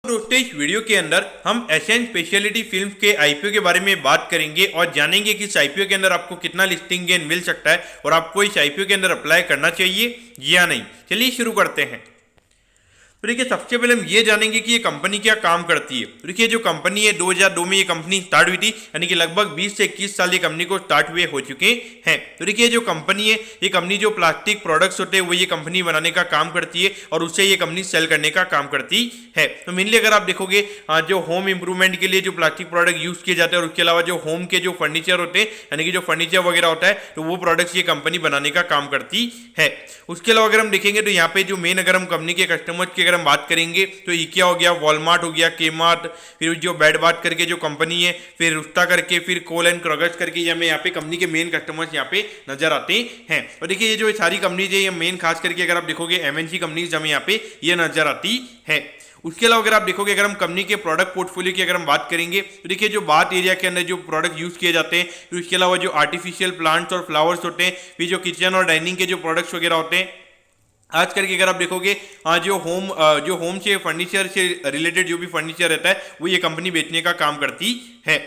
दोस्तों इस वीडियो के अंदर हम एशियन स्पेशलिटी फिल्म्स के आईपीओ के बारे में बात करेंगे और जानेंगे कि इस आईपीओ के अंदर आपको कितना लिस्टिंग गेन मिल सकता है और आपको इस आईपीओ के अंदर अप्लाई करना चाहिए या नहीं। चलिए शुरू करते हैं। तो देखिए सबसे पहले हम ये जानेंगे कि ये कंपनी क्या काम करती है। तो देखिए जो कंपनी है 2002 में ये कंपनी स्टार्ट हुई थी, यानी कि लगभग 20 से 21 साल ये कंपनी को स्टार्ट हुए हो चुके हैं। तो देखिए जो कंपनी है ये कंपनी जो प्लास्टिक प्रोडक्ट्स होते हैं वो ये कंपनी बनाने का काम करती है और उससे ये कंपनी सेल करने का काम करती है। तो मेनली अगर आप देखोगे जो होम इंप्रूवमेंट के लिए जो प्लास्टिक प्रोडक्ट यूज किए जाते हैं और उसके अलावा जो होम के जो फर्नीचर होते हैं यानी कि जो फर्नीचर वगैरह होता है तो वो प्रोडक्ट्स ये कंपनी बनाने का काम करती है। उसके अलावा अगर हम देखेंगे तो यहाँ पे जो मेन अगर हम कंपनी के कस्टमर्स की अगर हम बात करेंगे तो इकिया हो गया, वॉलमार्ट हो गया, केमार्ट, फिर जो बेड बाथ करके जो कंपनी है, फिर रुस्ता करके, फिर कोल एंड क्रॉगर्स करके ये हमें यहाँ पे कंपनी के मेन कस्टमर्स यहाँ पे नजर आते हैं। और देखिए ये जो सारी कंपनीज है ये मेन खास करके अगर आप देखोगे एमएनसी कंपनीज हमें यहाँ पे ये नजर आती है। उसके अलावा अगर आप देखोगे अगर हम कंपनी के प्रोडक्ट पोर्टफोलियो की अगर हम बात करेंगे तो देखिए जो बात एरिया के अंदर जो प्रोडक्ट यूज किए जाते हैं, तो उसके अलावा जो आर्टिफिशियल प्लांट्स और फ्लावर्स होते हैं, फिर जो किचन और डाइनिंग के जो प्रोडक्ट्स वगैरह होते हैं, आज करके अगर आप देखोगे जो होम से फर्नीचर से रिलेटेड जो भी फर्नीचर रहता है वो ये कंपनी बेचने का काम करती है।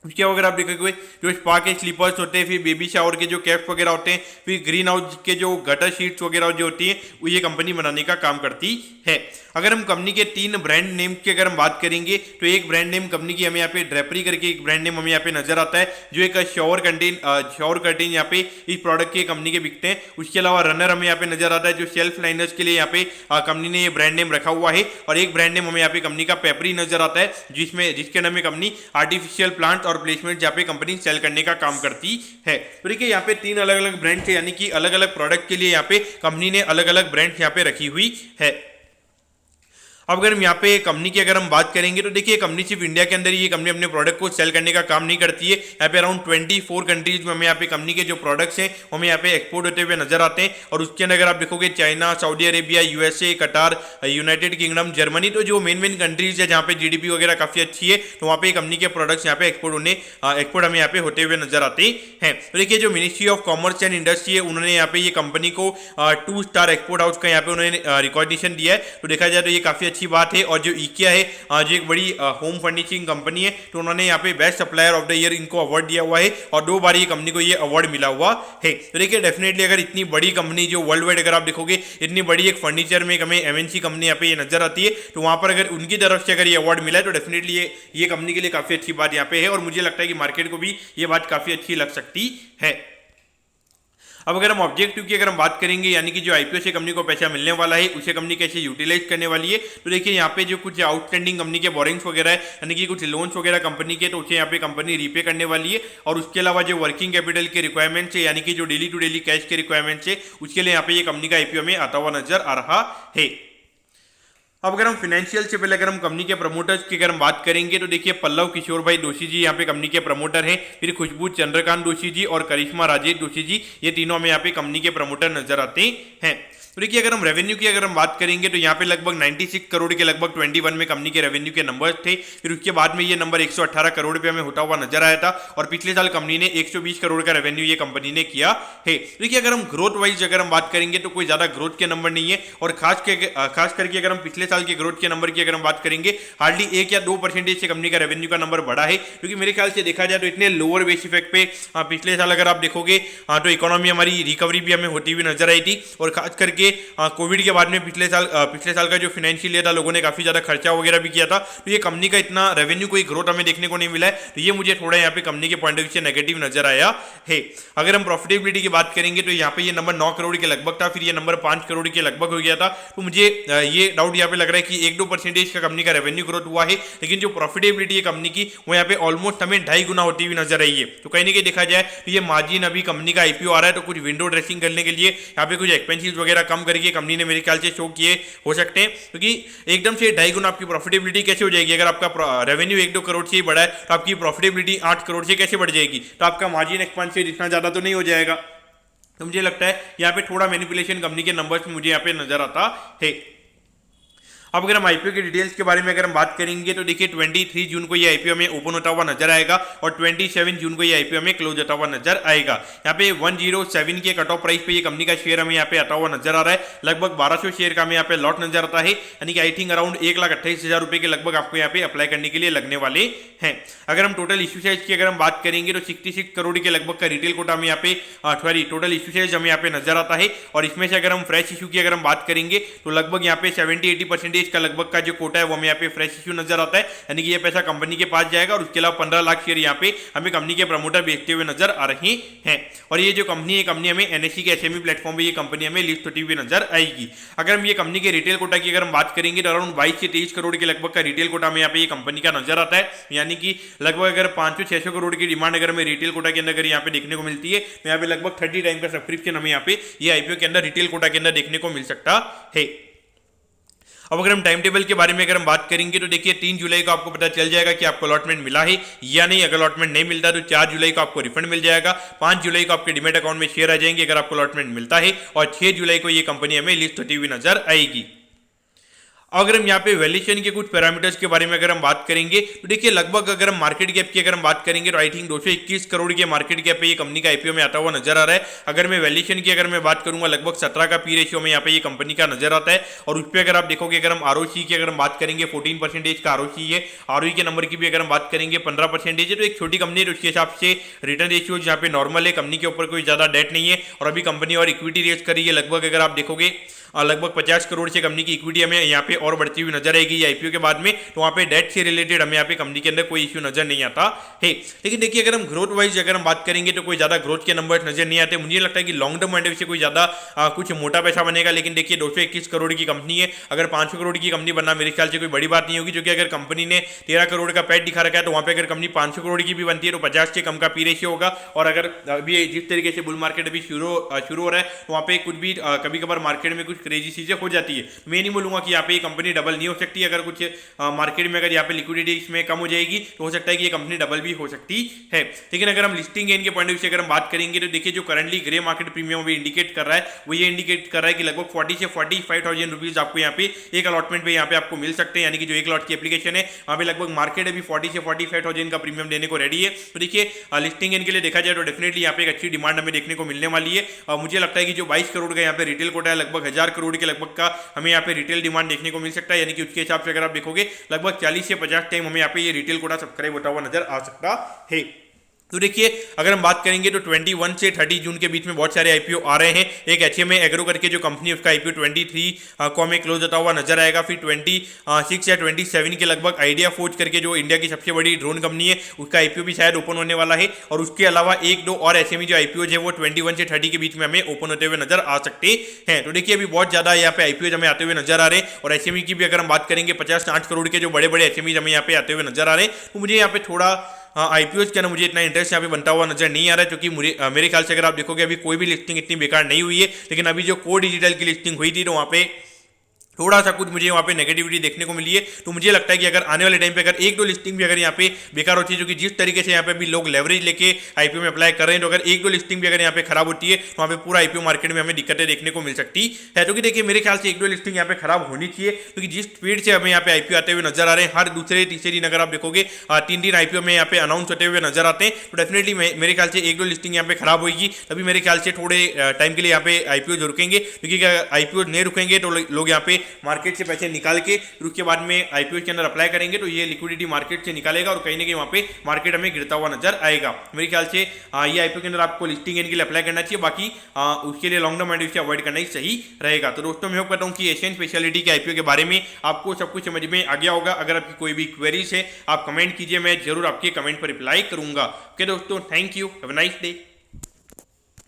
उसके अगर आप देखोगे जो स्पा के स्लीपर्स होते हैं, फिर बेबी शावर के जो कैप्स वगैरह होते हैं, फिर ग्रीन हाउस के जो गटर शीट्स वगैरह जो होती हैं वो ये कंपनी बनाने का काम करती है। अगर हम कंपनी के 3 ब्रांड नेम की अगर हम बात करेंगे तो एक ब्रांड नेम कंपनी की हमें यहाँ पे ड्रेपरी करके एक ब्रांड नेम हमें यहाँ पे नजर आता है जो एक शॉवर कर्टेन यहाँ पे इस प्रोडक्ट के कंपनी के बिकते हैं। उसके अलावा रनर हमें यहाँ पे नजर आता है जो शेल्फ लाइनर्स के लिए यहाँ पे कंपनी ने ये ब्रांड नेम रखा हुआ है। और एक ब्रांड नेम हमें यहाँ पे कंपनी का पेपरी नजर आता है जिसके अंदर में कंपनी आर्टिफिशियल प्लांट्स और प्लेसमेंट यहाँ पे कंपनी सेल करने का काम करती है। तो देखिए यहाँ पे 3 अलग अलग ब्रांड है, यानी कि अलग अलग प्रोडक्ट के लिए यहाँ पे कंपनी ने अलग अलग ब्रांड यहाँ पे रखी हुई है। अब अगर हम यहाँ पे कंपनी की अगर हम बात करेंगे तो देखिए कंपनी सिर्फ इंडिया के अंदर ये कंपनी अपने प्रोडक्ट को सेल करने का काम नहीं करती है। यहाँ पे अराउंड 24 कंट्रीज में हमें यहाँ पे कंपनी के जो प्रोडक्ट्स हैं वो हमें यहाँ पे एक्सपोर्ट होते हुए नजर आते हैं। और उसके अंदर अगर आप देखोगे चाइना, सऊदी अरेबिया, यूएसए, कटार, यूनाइटेड किंगडम, जर्मनी, तो जो मेन कंट्रीज है जहाँ पे जीडीपी वगैरह काफी अच्छी है तो वहाँ पे कंपनी के प्रोडक्ट्स यहाँ पे एक्सपोर्ट हमें यहाँ पे होते हुए नजर आते हैं। तो देखिए जो ministry of commerce and industry है उन्होंने यहाँ पे ये कंपनी को 2 स्टार एक्सपोर्ट हाउस का यहाँ पे उन्होंने रिकॉग्निशन दिया है। तो देखा जाए तो ये काफी अच्छी बात है। और जो इकिया है जो एक बड़ी होम फर्निशिंग कंपनी है तो उन्होंने यहाँ पे best supplier of the year इनको अवार्ड दिया हुआ है और 2 बार ये कंपनी को ये अवार्ड मिला हुआ है। तो देखिए डेफिनेटली अगर इतनी बड़ी कंपनी जो वर्ल्ड वाइड अगर आप देखोगे इतनी बड़ी एक फर्नीचर में हमें एमएनसी कंपनी यहाँ पे ये नजर आती है तो वहां पर अगर उनकी तरफ से अगर ये अवार्ड मिला है तो डेफिनेटली ये कंपनी के लिए काफी अच्छी बात यहाँ पे है और मुझे लगता है कि मार्केट को भी ये बात काफी अच्छी लग सकती है। अब अगर हम ऑब्जेक्टिव की अगर हम बात करेंगे यानी कि जो आईपीओ से कंपनी को पैसा मिलने वाला है उसे कंपनी कैसे यूटिलाइज करने वाली है, तो देखिए यहाँ पे जो कुछ आउटस्टैंडिंग कंपनी के बोरिंग्स वगैरह है यानी कि कुछ लोन्स वगैरह कंपनी के तो उसे यहाँ पे कंपनी रीपे करने वाली है। और उसके अलावा जो वर्किंग कैपिटल के रिक्वायरमेंट्स है यानी कि जो डेली टू डेली कैश के रिक्वायरमेंट्स है उसके लिए यहाँ पे ये कंपनी का आईपीओ में आता हुआ नजर आ रहा है। अब अगर हम फाइनेंशियल से पहले अगर हम कंपनी के प्रमोटर्स की अगर हम बात करेंगे तो देखिए पल्लव किशोर भाई दोषी जी यहाँ पे कंपनी के प्रमोटर हैं, फिर खुशबू चंद्रकांत दोषी जी और करिश्मा राजेश दोषी जी ये तीनों हमें यहाँ पे कंपनी के प्रमोटर नजर आते हैं। तो देखिए अगर हम रेवेन्यू की अगर हम बात करेंगे तो यहाँ पे लगभग 96 करोड़ के लगभग 21 में कंपनी के रेवेन्यू के नंबर थे। फिर उसके बाद में ये नंबर 118 करोड़ रुपये में होता हुआ नजर आया था और पिछले साल कंपनी ने 120 करोड़ का रेवेन्यू ये कंपनी ने किया है। देखिए अगर हम ग्रोथ वाइज अगर हम बात करेंगे तो कोई ज्यादा ग्रोथ के नंबर नहीं है और खास करके अगर हम पिछले साल के ग्रोथ के नंबर की अगर हम बात करेंगे हार्डली 1 या 2% से कंपनी का रेवेन्यू का नंबर बढ़ा है। क्योंकि मेरे ख्याल से देखा जाए तो इतने लोअर बेस इफेक्ट पे पिछले साल अगर आप देखोगे तो इकोनॉमी हमारी रिकवरी भी हमें होती हुई नजर आई थी और खास करके कोविड के बाद में पिछले साल का जो फाइनेंशियल ईयर था लोगों ने काफी ज्यादा खर्चा वगैरह भी किया था तो ये कंपनी का इतना रेवेन्यू कोई ग्रोथ हमें देखने को नहीं मिला है। तो ये मुझे थोड़ा यहाँ पे कंपनी के पॉइंट ऑफ व्यू से नेगेटिव नजर आया है। अगर हम प्रॉफिटेबिलिटी की बात करेंगे तो यहाँ पे ये नंबर 9 करोड़ के लगभग था, फिर ये नंबर 5 करोड़ के लगभग हो गया था। तो मुझे ये डाउट यहाँ पे लग रहा है कि 1-2% का कंपनी का रेवेन्यू ग्रोथ हुआ है लेकिन जो प्रॉफिटेबिलिटी है कंपनी की वो यहाँ पे ऑलमोस्ट हमें 2.5 गुना होती हुई नजर आई है। तो कहीं ना कहीं देखा जाए तो ये मार्जिन अभी कंपनी का आईपीओ आ रहा है तो कुछ विंडो ड्रेसिंग करने के लिए यहाँ पे कुछ एक्सपेंसिव वगैरह कम करके कंपनी ने मेरे ख्याल से शो किए हो सकते हैं। क्योंकि एकदम से 2.5 गुना आपकी प्रॉफिटेबिलिटी कैसे हो जाएगी? अगर आपका रेवेन्यू 1-2 करोड़ से ही बढ़ा है तो आपकी प्रॉफिटेबिलिटी 8 करोड़ से कैसे बढ़ जाएगी? तो आपका मार्जिन एक्सपेंशन इतना ज्यादा तो नहीं हो जाएगा। तो मुझे लगता है यहाँ पे थोड़ा मैनिपुलेशन कंपनी के नंबर्स में मुझे यहाँ पे नजर आता है। अब अगर हम आईपीओ की डिटेल्स के बारे में अगर हम बात करेंगे तो देखिए 23 जून को ये आईपीओ में ओपन होता हुआ नजर आएगा और 27 जून को ये आईपीओ में क्लोज होता हुआ नजर आएगा। यहाँ पे 107 के कट ऑफ प्राइस पे ये कंपनी का शेयर हमें यहाँ पे आता हुआ नजर आ रहा है। लगभग 1200 शेयर का हमें यहाँ पे लॉट नजर आता है, यानी कि आई थिंक अराउंड 1,28,000 रुपए के लगभग आपको यहाँ पे अप्लाई करने के लिए लगने वाले हैं। अगर हम टोटल इश्यू साइज की अगर हम बात करेंगे तो 66 करोड़ के लगभग का रिटेल कोटा हमें यहाँ पे सॉरी टोटल इश्यू साइज हमें यहाँ पे नजर आता है। और इसमें से अगर हम फ्रेश इशू की अगर हम बात करेंगे तो लगभग यहाँ पे 70-80% का लगभग का जो कोटा है वो हमें यहाँ पे फ्रेश इशू नजर आता है, यानी कि ये पैसा कंपनी के पास जाएगा। और उसके अलावा 15 लाख शेयर यहाँ पे हमें कंपनी के प्रमोटर बेचते हुए नजर आ रहे हैं। और ये जो कंपनी है, कंपनी हमें एनएससी के एसएमई प्लेटफॉर्म पे ये कंपनी हमें लिस्ट होती हुई नजर आएगी। अगर हम ये कंपनी के रिटेल कोटा की अगर हम बात करेंगे तो अराउंड 22 से 23 करोड़ के लगभग का रिटेल कोटा हमें यहाँ पे ये कंपनी का नजर आता है, यानी कि लगभग अगर 500-600 करोड़ की डिमांड अगर हमें रिटेल कोटा के अंदर अगर यहाँ पे देखने को मिलती है तो यहाँ पे लगभग 30 टाइम का सब्सक्रिप्शन हमें यहाँ पे ये आईपीओ के अंदर रिटेल कोटा के अंदर देखने को मिल सकता है। अब अगर हम टाइम टेबल के बारे में अगर हम बात करेंगे तो देखिए 3 जुलाई को आपको पता चल जाएगा कि आपको अलॉटमेंट मिला है या नहीं। अगर अलॉटमेंट नहीं मिलता तो 4 जुलाई को आपको रिफंड मिल जाएगा, 5 जुलाई को आपके डीमैट अकाउंट में शेयर आ जाएंगे अगर आपको अलॉटमेंट मिलता है, और 6 जुलाई को ये कंपनी हमें लिस्ट होती हुई नजर आएगी। अगर हम यहाँ पे वैल्यूएशन के कुछ पैरामीटर्स के बारे में अगर हम बात करेंगे तो देखिए लगभग अगर हम मार्केट गैप की अगर हम बात करेंगे तो आई थिंक 221 करोड़ के मार्केट गैप पे ये कंपनी का आईपीओ में आता हुआ नजर आ रहा है। अगर मैं वैल्यूएशन की अगर मैं बात करूंगा लगभग 17 का पी रेशियो में यहाँ पे ये कंपनी का नजर आता है। और उस पर अगर आप देखोगे अगर हम आरओसी की अगर हम बात करेंगे 14% का आरओसी है, आरओई के नंबर की भी अगर हम बात करेंगे 15% है। तो एक छोटी कंपनी है तो उसके हिसाब से रिटर्न रेशियो यहाँ पे नॉर्मल है, कंपनी के ऊपर कोई ज्यादा डेट नहीं है। और अभी कंपनी और इक्विटी रेज करी है लगभग अगर आप देखोगे लगभग 50 करोड़ से कंपनी की इक्विटी हमें यहाँ पे और बढ़ती हुई नजर आएगी आईपीओ के बाद में। तो वहाँ पे डेट से रिलेटेड हमें यहाँ पे कंपनी के अंदर कोई इश्यू नजर नहीं आता है। लेकिन देखिए अगर हम ग्रोथ वाइज अगर हम बात करेंगे तो कोई ज्यादा ग्रोथ के नंबर नजर नहीं आते। मुझे लगता है कि लॉन्ग टर्म पॉइंट से कोई ज्यादा कुछ मोटा पैसा बनेगा। लेकिन देखिए 221 करोड़ की कंपनी है, अगर 500 करोड़ की कंपनी बनना मेरे ख्याल से कोई बड़ी बात नहीं होगी, क्योंकि अगर कंपनी ने 13 करोड़ का पैट दिखा रखा है तो वहाँ पे अगर कंपनी 500 करोड़ की भी बनती है तो 50 से कम का पी रेशियो होगा। और अगर अभी जिस तरीके से बुल मार्केट अभी शुरू हो रहा है तो वहाँ पे कुछ भी कभी कभार मार्केट में कुछ क्रेजी चीजें हो जाती है। मैं नहीं बोलूंगा कि यहाँ पे ये कंपनी डबल नहीं हो सकती। अगर कुछ मार्केट में अगर यहाँ पे लिक्विडिटी इसमें कम हो जाएगी तो हो सकता है कि ये कंपनी डबल भी हो सकती है। लेकिन अगर हम लिस्टिंग गेन के पॉइंट ऑफ व्यू से अगर हम बात करेंगे तो देखिए जो करंटली ग्रे मार्केट प्रीमियम भी इंडिकेट कर रहा है वो ये इंडिकेट कर रहा है कि लगभग 40 से 45,000 रुपीज आपको यहाँ पे एक अलॉटमेंट पे यहाँ पे आपको मिल सकते हैं। यानी कि जो एक लॉट की एप्लीकेशन है वहाँ पे लगभग मार्केट अभी 40 से 45,000 का प्रीमियम देने को रेडी है। तो देखिए लिस्टिंग गेन के लिए देखा जाए तो डेफिनेटली यहाँ पे एक अच्छी डिमांड हमें देखने को मिलने वाली है। और मुझे लगता है कि जो 22 करोड़ का यहाँ पे रिटेल कोटा है लगभग 1000 करोड़ के लगभग का हमें यहाँ पे रिटेल डिमांड देखने को मिल सकता है। यानी कि उसके हिसाब से अगर आप देखोगे लगभग 40 से 50 टाइम हमें यहाँ पे ये रिटेल कोटा सब्सक्राइब होता हुआ नजर आ सकता है। तो देखिए अगर हम बात करेंगे तो 21 से 30 जून के बीच में बहुत सारे आईपीओ आ रहे हैं। एक एचएमए एग्रो करके जो कंपनी है उसका आईपीओ 23 को हमें क्लोज होता हुआ नजर आएगा। फिर 26 या 27 के लगभग आइडिया फोर्ज करके जो इंडिया की सबसे बड़ी ड्रोन कंपनी है उसका आईपीओ भी शायद ओपन होने वाला है। और उसके अलावा एक दो और एसएमई जो आईपीओ है वो 21 से 30 के बीच में हमें ओपन होते हुए नजर आ सकते हैं। तो देखिए अभी बहुत ज्यादा यहाँ पे आईपीओ हमें आते हुए नजर आ रहे हैं। और एसएमई की भी अगर हम बात करेंगे 50-60 करोड़ के जो बड़े बड़े एसएमई हमें यहाँ पे आते हुए नजर आ रहे हैं। तो मुझे यहाँ पे थोड़ा आईपीओ के अंदर मुझे इतना इंटरेस्ट यहाँ पे बनता हुआ नजर नहीं आ रहा है, क्योंकि मेरे ख्याल से अगर आप देखोगे अभी कोई भी लिस्टिंग इतनी बेकार नहीं हुई है। लेकिन अभी जो कोर डिजिटल की लिस्टिंग हुई थी तो वहाँ पे थोड़ा सा कुछ मुझे वहाँ पे नेगेटिविटी देखने को मिली है। तो मुझे लगता है कि अगर आने वाले टाइम पे अगर एक दो लिस्टिंग भी अगर यहाँ पे बेकार होती है, जो कि जिस तरीके से यहाँ पे भी लोग लेवरेज लेके आईपीओ में अप्लाई कर रहे हैं, तो अगर एक दो लिस्टिंग भी अगर यहाँ पे खराब होती है तो वहाँ पे पूरा आईपीओ मार्केट में हमें दिक्कतें देखने को मिल सकती है। क्योंकि देखिए मेरे ख्याल से एक दो लिस्टिंग यहाँ पे खराब होनी चाहिए, क्योंकि जिस स्पीड से हमें यहाँ पे आईपीओ आते हुए नजर आ रहे हैं, हर दूसरे तीसरे दिन अगर आप देखोगे 3 आईपीओ में यहाँ पे अनाउंस होते हुए नजर आते हैं, तो डेफिनेटली मेरे ख्याल से एक दो लिस्टिंग यहाँ पे खराब होगी। तभी मेरे ख्याल से थोड़े टाइम के लिए यहाँ पे आईपीओ रुकेंगे, क्योंकि आईपीओ नहीं रुकेंगे तो लोग यहाँ पे मार्केट से पैसे निकाल के फिर उसके बाद में आईपीओ के अंदर अप्लाई करेंगे तो ये लिक्विडिटी मार्केट से निकालेगा और कहीं ना कहीं वहां पे मार्केट हमें गिरता हुआ नजर आएगा। मेरे ख्याल से ये आईपीओ के अंदर आपको लिस्टिंग के लिए अप्लाई करना चाहिए, बाकी उसके लिए लॉन्ग टर्म से अवॉइड करना ही सही रहेगा। तो दोस्तों मैं होप करता हूं कि एशियन स्पेशलिटी के आईपीओ के बारे में आपको सब कुछ समझ में आ गया होगा। अगर आपकी कोई भी क्वेरीज है आप कमेंट कीजिए, मैं जरूर आपके कमेंट पर रिप्लाई करूंगा। ओके दोस्तों, thank you, have a nice day.